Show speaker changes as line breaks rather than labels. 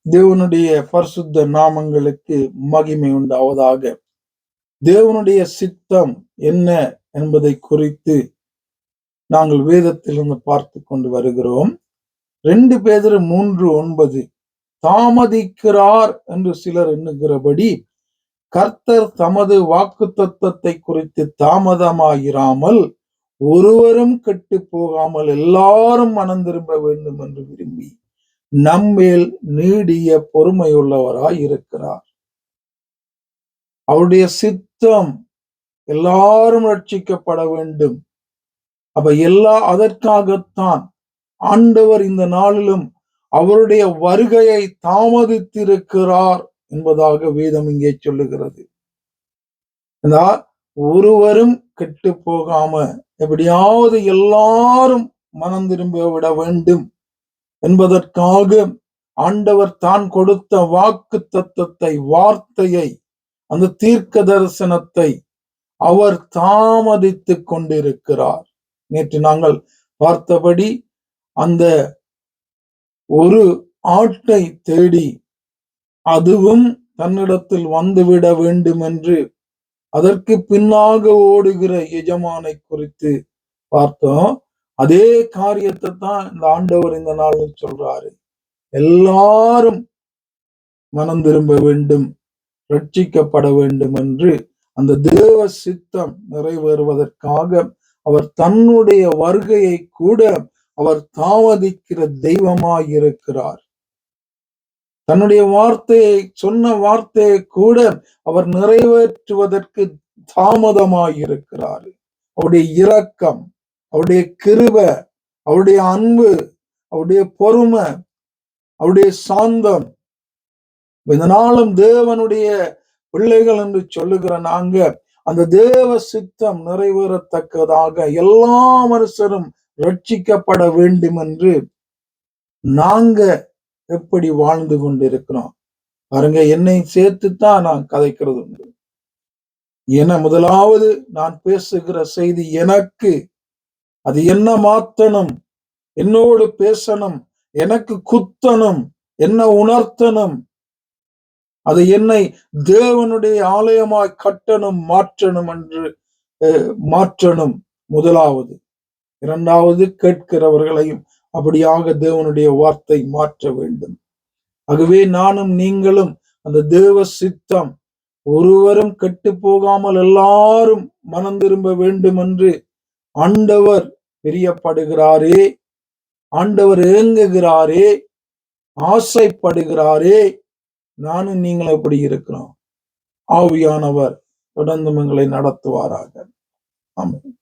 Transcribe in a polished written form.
தேவனுடைய பரிசுத்த நாமங்களுக்கு மகிமை உண்டாவதாக. தேவனுடைய சித்தம் என்ன என்பதை குறித்து நாங்கள் வேதத்திலிருந்து பார்த்து கொண்டு வருகிறோம். 2 பேதுரு 3:9 தாமதிக்கிறார் என்று சிலர் எண்ணுகிறபடி கர்த்தர் தமது வாக்குத்தத்தத்தை குறித்து தாமதமாயிராமல் ஒருவரும் கெட்டு போகாமல் எல்லாரும் மனம் திரும்ப வேண்டும் என்று விரும்பி நம்மேல் நீடிய பொறுமையுள்ளவராய் இருக்கிறார். அவருடைய சித்தம் எல்லாரும் ரட்சிக்கப்பட வேண்டும். அப்ப அதற்காகத்தான் ஆண்டவர் இந்த நாளிலும் அவருடைய வருகையை தாமதித்திருக்கிறார் என்பதாக வேதம் இங்கே சொல்லுகிறது. ஒருவரும் கெட்டு போகாம எப்படியாவது எல்லாரும் மனம் திரும்ப விட வேண்டும் என்பதற்காக ஆண்டவர் தான் கொடுத்த வாக்கு தத்தத்தை, வார்த்தையை, அந்த தீர்க்க தரிசனத்தை அவர் தாமதித்து கொண்டிருக்கிறார். நேற்று நாங்கள் பார்த்தபடி அந்த ஒரு ஆட்டை தேடி அதுவும் தன்னிடத்தில் வந்துவிட வேண்டும் என்று அதற்கு பின்னாக ஓடுகிற எஜமானை குறித்து பார்த்தோம். அதே காரியத்தை தான் இந்த ஆண்டவர் இந்த நாளில் சொல்றாரு. எல்லாரும் மனம் திரும்ப வேண்டும், ரட்சிக்கப்பட வேண்டும் என்று அந்த தேவ சித்தம் நிறைவேறுவதற்காக அவர் தன்னுடைய வருகையை கூட அவர் தாமதிக்கிற தெய்வமாயிருக்கிறார். தன்னுடைய சொன்ன வார்த்தையை கூட அவர் நிறைவேற்றுவதற்கு தாமதமாயிருக்கிறார். அவருடைய இரக்கம், அவருடைய கிருபை, அவருடைய அன்பு, அவருடைய பொறுமை, அவருடைய சாந்தம். இதனாலும் தேவனுடைய பிள்ளைகள் என்று சொல்லுகிற நாங்க அந்த தேவ சித்தம் நிறைவேறத்தக்கதாக எல்லா மனுஷரும் ரட்சிக்கப்பட வேண்டும் என்று நாங்க எப்படி வாழ்ந்து கொண்டிருக்கிறோம் பாருங்க. என்னை சேர்த்துத்தான் நான் கதைக்கிறது உண்டு. முதலாவது நான் பேசுகிற செய்தி எனக்கு அது என்ன மாத்தணும், என்னோடு பேசணும், எனக்கு குத்தணும், என்ன உணர்த்தணும், அது என்னை தேவனுடைய ஆலயமாய் கட்டணும், மாற்றணும் என்று மாற்றணும் முதலாவது. இரண்டாவது கேட்கிறவர்களையும் அப்படியாக தேவனுடைய வார்த்தை மாற்ற வேண்டும். ஆகவே நானும் நீங்களும் அந்த தேவ சித்தம் ஒருவரும் கெட்டு போகாமல் எல்லாரும் மனம் திரும்ப வேண்டும் என்று ஆண்டவர் பிரியப்படுகிறாரே, ஆண்டவர் ஏங்குகிறாரே, ஆசைப்படுகிறாரே. நானும் நீங்களும் எப்படி இருக்கிறோம்? ஆவியானவர் தொடர்ந்து எங்களை நடத்துவாராக. ஆமென்.